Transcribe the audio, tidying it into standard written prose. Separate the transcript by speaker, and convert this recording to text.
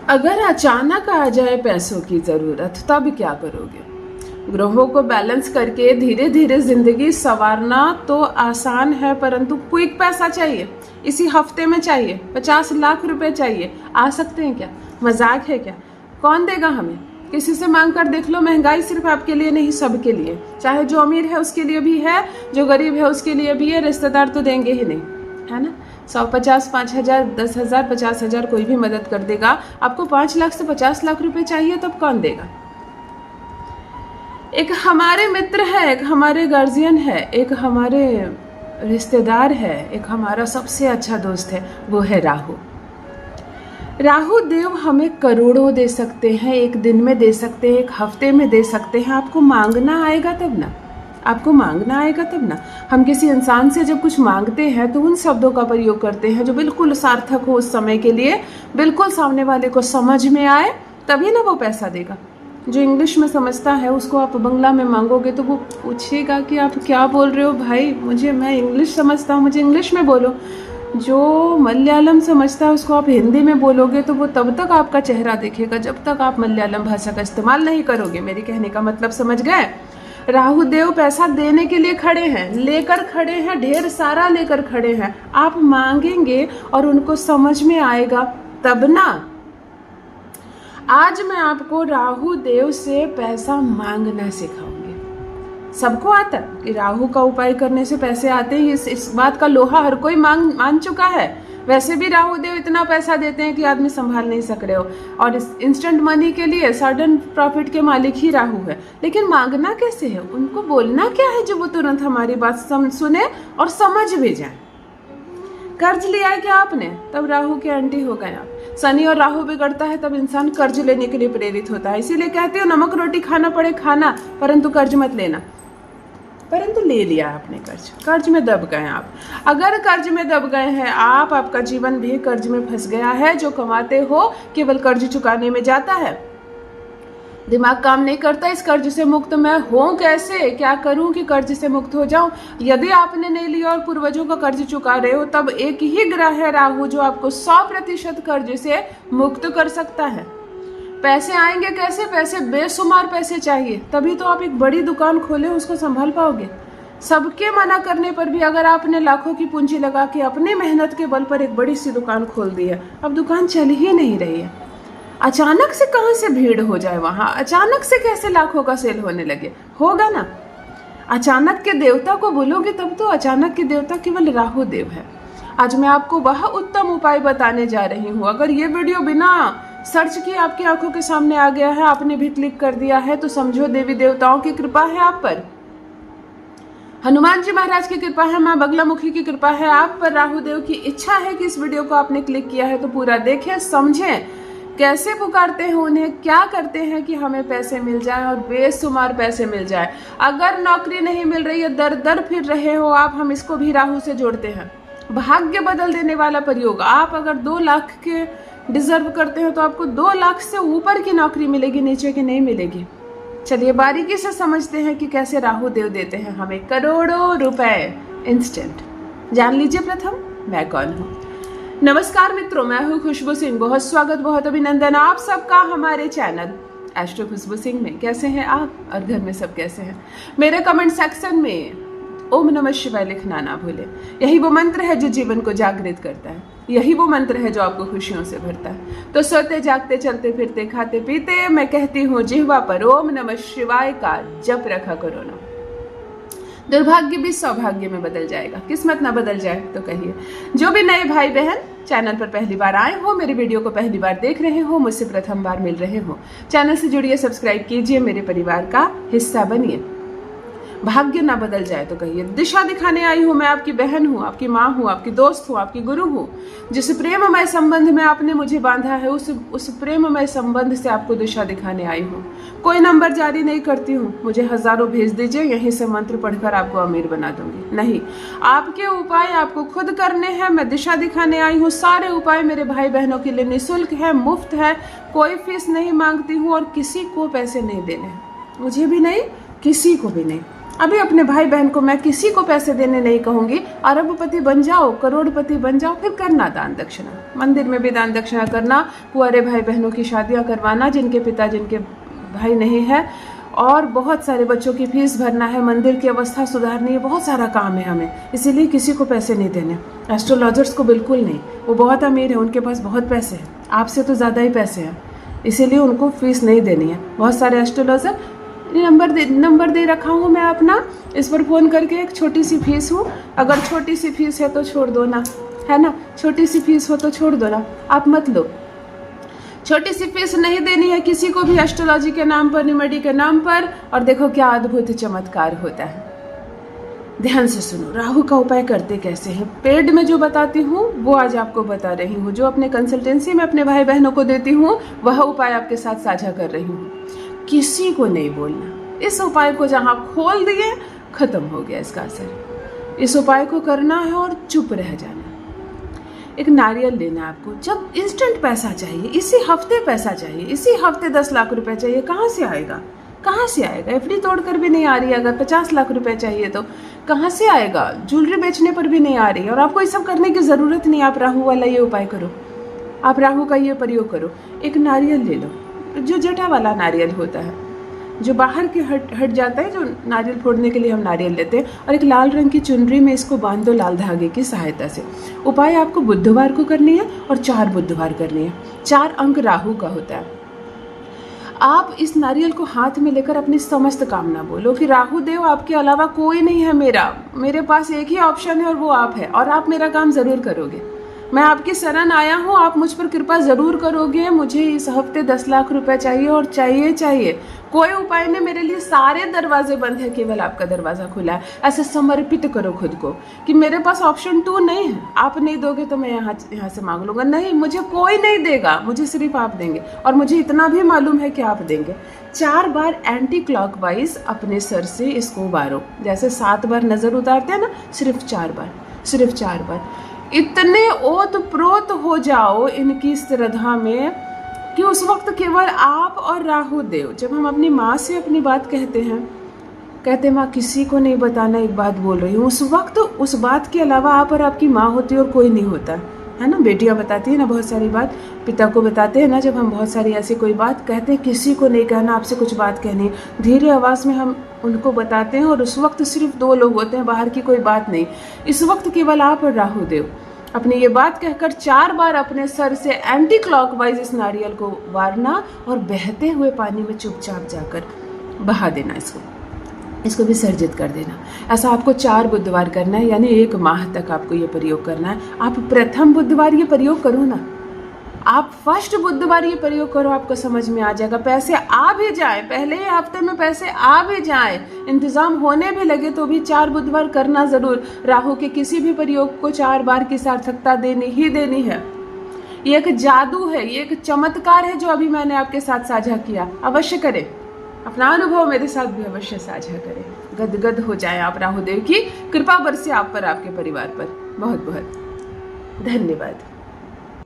Speaker 1: अगर अचानक आ जाए पैसों की ज़रूरत तब क्या करोगे? ग्रहों को बैलेंस करके धीरे धीरे जिंदगी संवारना तो आसान है, परंतु क्विक पैसा चाहिए, इसी हफ्ते में चाहिए, 50 लाख रुपए चाहिए। आ सकते हैं क्या? मजाक है क्या? कौन देगा हमें? किसी से मांग कर देख लो। महंगाई सिर्फ आपके लिए नहीं, सबके लिए, चाहे जो अमीर है उसके लिए भी है, जो गरीब है उसके लिए भी है। रिश्तेदार तो देंगे ही नहीं, है ना? 150, 5,000, 10,000, 50,000 कोई भी मदद कर देगा। आपको 5 लाख से 50 लाख रुपए चाहिए, तब कौन देगा? एक हमारे मित्र है, एक हमारे गार्जियन है, एक हमारे रिश्तेदार है, एक हमारा सबसे अच्छा दोस्त है, वो है राहु। राहु देव हमें करोड़ों दे सकते हैं, एक दिन में दे सकते हैं, एक हफ्ते में दे सकते हैं। आपको मांगना आएगा तब ना, आपको मांगना आएगा तब ना। हम किसी इंसान से जब कुछ मांगते हैं तो उन शब्दों का प्रयोग करते हैं जो बिल्कुल सार्थक हो उस समय के लिए, बिल्कुल सामने वाले को समझ में आए, तभी ना वो पैसा देगा। जो इंग्लिश में समझता है उसको आप बंगला में मांगोगे तो वो पूछेगा कि आप क्या बोल रहे हो भाई, मैं इंग्लिश समझता हूँ, मुझे इंग्लिश में बोलो। जो मलयालम समझता है उसको आप हिंदी में बोलोगे तो वो तब तक आपका चेहरा देखेगा जब तक आप मलयालम भाषा का इस्तेमाल नहीं करोगे। मेरी कहने का मतलब समझ गए? राहु देव पैसा देने के लिए खड़े हैं, लेकर खड़े हैं, ढेर सारा लेकर खड़े हैं। आप मांगेंगे और उनको समझ में आएगा तब ना। आज मैं आपको राहु देव से पैसा मांगना सिखाऊंगी। सबको आता है कि राहु का उपाय करने से पैसे आते हैं, इस बात का लोहा हर कोई मान चुका है। वैसे भी राहु देव इतना पैसा देते हैं कि आदमी संभाल नहीं सक रहे हो, और इस इंस्टेंट मनी के लिए सडन प्रॉफिट के मालिक ही राहु है। लेकिन मांगना कैसे है? उनको बोलना क्या है जो वो तुरंत हमारी बात सुने और समझ भी जाए। कर्ज लिया है क्या आपने? तब राहु के एंटी हो गए आप। शनि और राहु बिगड़ता है तब इंसान कर्ज लेने के लिए प्रेरित होता है। इसीलिए कहते हो नमक रोटी खाना पड़े खाना, परंतु कर्ज मत लेना। परंतु ले लिया आपने कर्ज में दब गए आप। अगर कर्ज में दब गए हैं आप, आपका जीवन भी कर्ज में फंस गया है। जो कमाते हो केवल कर्ज चुकाने में जाता है, दिमाग काम नहीं करता इस कर्ज से मुक्त मैं हों कैसे, क्या करूं कि कर्ज से मुक्त हो जाऊं। यदि आपने नहीं लिया और पूर्वजों का कर्ज चुका रहे हो, तब एक ही ग्रह है राहु जो आपको 100% कर्ज से मुक्त कर सकता है। पैसे आएंगे कैसे? पैसे बेशुमार पैसे चाहिए, तभी तो आप एक बड़ी दुकान खोले, उसको संभाल पाओगे। सबके मना करने पर भी अगर आपने लाखों की पूंजी लगा के अपनी मेहनत के बल पर एक बड़ी सी दुकान खोल दी है, अब दुकान चल ही नहीं रही है। अचानक से कहां से भीड़ हो जाए वहां, अचानक से कैसे लाखों का सेल होने लगे? होगा ना। अचानक के देवता को बोलोगे तब तो अचानक के देवता केवल राहु देव है। आज मैं आपको वह उत्तम उपाय बताने जा रही हूँ। अगर ये वीडियो बिना सर्च किए आपकी आंखों के सामने आ गया है, आपने भी क्लिक कर दिया है, तो समझो देवी देवताओं की कृपा है आप पर, हनुमान जी महाराज की कृपा है, माँ बगलामुखी की कृपा है आप पर, राहु देव की इच्छा है कि इस वीडियो को आपने क्लिक किया है तो पूरा देखें, समझें कैसे पुकारते हैं उन्हें, क्या करते हैं कि हमें पैसे मिल जाए और बेशुमार पैसे मिल जाए। अगर नौकरी नहीं मिल रही है, दर दर फिर रहे हो आप, हम इसको भी राहु से जोड़ते हैं। भाग्य बदल देने वाला प्रयोग। आप अगर 2 लाख के डिजर्व करते हो तो आपको 2 लाख से ऊपर की नौकरी मिलेगी, नीचे की नहीं मिलेगी। चलिए बारीकी से समझते हैं कि कैसे राहु देव देते हैं हमें करोड़ों रुपए इंस्टेंट। जान लीजिए प्रथम मैं कौन हूँ। नमस्कार मित्रों, मैं हूँ खुशबू सिंह। बहुत स्वागत, बहुत अभिनंदन आप सबका हमारे चैनल एस्ट्रो खुशबू सिंह में। कैसे हैं आप और घर में सब कैसे हैं? मेरे कमेंट सेक्शन में ओम नमः शिवाय लिखना ना भूले। यही वो मंत्र है जो जीवन को जागृत करता है, यही वो मंत्र है जो आपको खुशियों से भरता है। तो सोते जागते चलते फिरते खाते पीते मैं कहती हूँ जिह्वा पर ओम नमः शिवाय का जप रखा करो ना। दुर्भाग्य भी सौभाग्य में बदल जाएगा, किस्मत ना बदल जाए तो कहिए। जो भी नए भाई बहन चैनल पर पहली बार आए हो, मेरे वीडियो को पहली बार देख रहे हो, मुझसे प्रथम बार मिल रहे हो, चैनल से जुड़िए, सब्सक्राइब कीजिए, मेरे परिवार का हिस्सा बनिए। भाग्य ना बदल जाए तो कहिए। दिशा दिखाने आई हूँ, मैं आपकी बहन हूँ, आपकी माँ हूँ, आपकी दोस्त हूँ, आपकी गुरु हूँ। जिस प्रेममय संबंध में आपने मुझे बांधा है, उस प्रेममय संबंध से आपको दिशा दिखाने आई हूँ। कोई नंबर जारी नहीं करती हूँ, मुझे हजारों भेज दीजिए, यहीं से मंत्र पढ़कर आपको अमीर बना दूंगी। नहीं, आपके उपाय आपको खुद करने हैं। मैं दिशा दिखाने आई हूँ। सारे उपाय मेरे भाई बहनों के लिए निःशुल्क है, मुफ्त है, कोई फीस नहीं मांगती हूँ और किसी को पैसे नहीं देने हैं, मुझे भी नहीं, किसी को भी नहीं। अभी अपने भाई बहन को मैं किसी को पैसे देने नहीं कहूंगी, अरबपति बन जाओ, करोड़पति बन जाओ, फिर करना दान दक्षिणा। मंदिर में भी दान दक्षिणा करना, कुंवारे भाई बहनों की शादियां करवाना जिनके पिता जिनके भाई नहीं है, और बहुत सारे बच्चों की फीस भरना है, मंदिर की अवस्था सुधारनी है, बहुत सारा काम है हमें। इसीलिए किसी को पैसे नहीं देने, एस्ट्रोलॉजर्स को बिल्कुल नहीं। वो बहुत अमीर है, उनके पास बहुत पैसे हैं, आपसे तो ज़्यादा ही पैसे हैं, इसीलिए उनको फीस नहीं देनी है। बहुत सारे एस्ट्रोलॉजर नंबर दे रखा हूँ मैं अपना, इस पर फ़ोन करके, एक छोटी सी फीस हूँ, अगर छोटी सी फीस है तो छोड़ दो ना, है ना, छोटी सी फीस हो तो छोड़ दो ना, आप मत लो। छोटी सी फीस नहीं देनी है किसी को भी एस्ट्रोलॉजी के नाम पर, निमडी के नाम पर, और देखो क्या अद्भुत चमत्कार होता है। ध्यान से सुनो, राहु का उपाय करते कैसे हैं, पेड में जो बताती हूँ वो आज आपको बता रही हूँ, जो अपने कंसल्टेंसी में अपने भाई बहनों को देती हूँ वह उपाय आपके साथ साझा कर रही हूँ। किसी को नहीं बोलना, इस उपाय को जहाँ खोल दिए खत्म हो गया इसका असर। इस उपाय को करना है और चुप रह जाना। एक नारियल लेना है आपको, जब इंस्टेंट पैसा चाहिए, इसी हफ्ते पैसा चाहिए, इसी हफ्ते 10 लाख रुपए चाहिए, कहाँ से आएगा, कहाँ से आएगा? एफडी तोड़कर भी नहीं आ रही है, अगर 50 लाख रुपए चाहिए तो कहाँ से आएगा? ज्वेलरी बेचने पर भी नहीं आ रही है, और आपको ये सब करने की ज़रूरत नहीं। आप राहु वाला ये उपाय करो, आप राहु का ये प्रयोग करो। एक नारियल ले लो, जो जटा वाला नारियल होता है, जो बाहर के हट जाता है, जो नारियल फोड़ने के लिए हम नारियल लेते हैं, और एक लाल रंग की चुनरी में इसको बांध दो लाल धागे की सहायता से। उपाय आपको बुधवार को करनी है और 4 बुधवार करनी है। 4 अंक राहु का होता है। आप इस नारियल को हाथ में लेकर अपनी समस्त कामना बोलो कि राहु देव आपके अलावा कोई नहीं है, मेरे पास एक ही ऑप्शन है और वो आप है, और आप मेरा काम ज़रूर करोगे। मैं आपकी शरण आया हूँ, आप मुझ पर कृपा ज़रूर करोगे। मुझे इस हफ्ते 10 लाख रुपए चाहिए, और चाहिए। कोई उपाय नहीं, मेरे लिए सारे दरवाजे बंद है, केवल आपका दरवाज़ा खुला है। ऐसे समर्पित करो खुद को कि मेरे पास ऑप्शन 2 नहीं है, आप नहीं दोगे तो मैं यहाँ से मांग लूँगा। नहीं, मुझे कोई नहीं देगा, मुझे सिर्फ आप देंगे, और मुझे इतना भी मालूम है कि आप देंगे। 4 बार एंटी क्लॉकवाइज अपने सर से इसको उबारो, जैसे 7 बार नज़र उतारते हैं ना, सिर्फ 4 बार, सिर्फ 4 बार। इतने ओत प्रोत हो जाओ इनकी श्रद्धा में कि उस वक्त केवल आप और राहु देव, जब हम अपनी माँ से अपनी बात कहते माँ किसी को नहीं बताना, एक बात बोल रही हूँ, उस वक्त उस बात के अलावा आप और आपकी माँ होती है और कोई नहीं होता है ना। बेटियाँ बताती है ना बहुत सारी बात, पिता को बताते हैं ना, जब हम बहुत सारी ऐसी कोई बात कहते हैं, किसी को नहीं कहना, आपसे कुछ बात कहनी है, धीरे आवाज़ में हम उनको बताते हैं, और उस वक्त सिर्फ 2 लोग होते हैं, बाहर की कोई बात नहीं। इस वक्त केवल आप और राहु देव। अपनी ये बात कहकर 4 बार अपने सर से एंटी क्लॉकवाइज इस नारियल को वारना, और बहते हुए पानी में चुपचाप जाकर बहा देना, इसको विसर्जित कर देना। ऐसा आपको 4 बुधवार करना है, यानी 1 माह तक आपको ये प्रयोग करना है। आप प्रथम बुधवार ये प्रयोग करो ना, आप फर्स्ट बुधवार ये प्रयोग करो, आपको समझ में आ जाएगा। पैसे आ भी जाए, पहले ही हफ्ते में पैसे आ भी जाए, इंतजाम होने भी लगे, तो भी 4 बुधवार करना जरूर। राहु के किसी भी प्रयोग को 4 बार की सार्थकता देनी ही देनी है। ये एक जादू है, ये एक चमत्कार है जो अभी मैंने आपके साथ साझा किया। अवश्य करें, अपना अनुभव मेरे साथ भी अवश्य साझा करें। गदगद हो जाए आप, राहु देव की कृपा बरसे आप पर, आपके परिवार पर। बहुत बहुत धन्यवाद।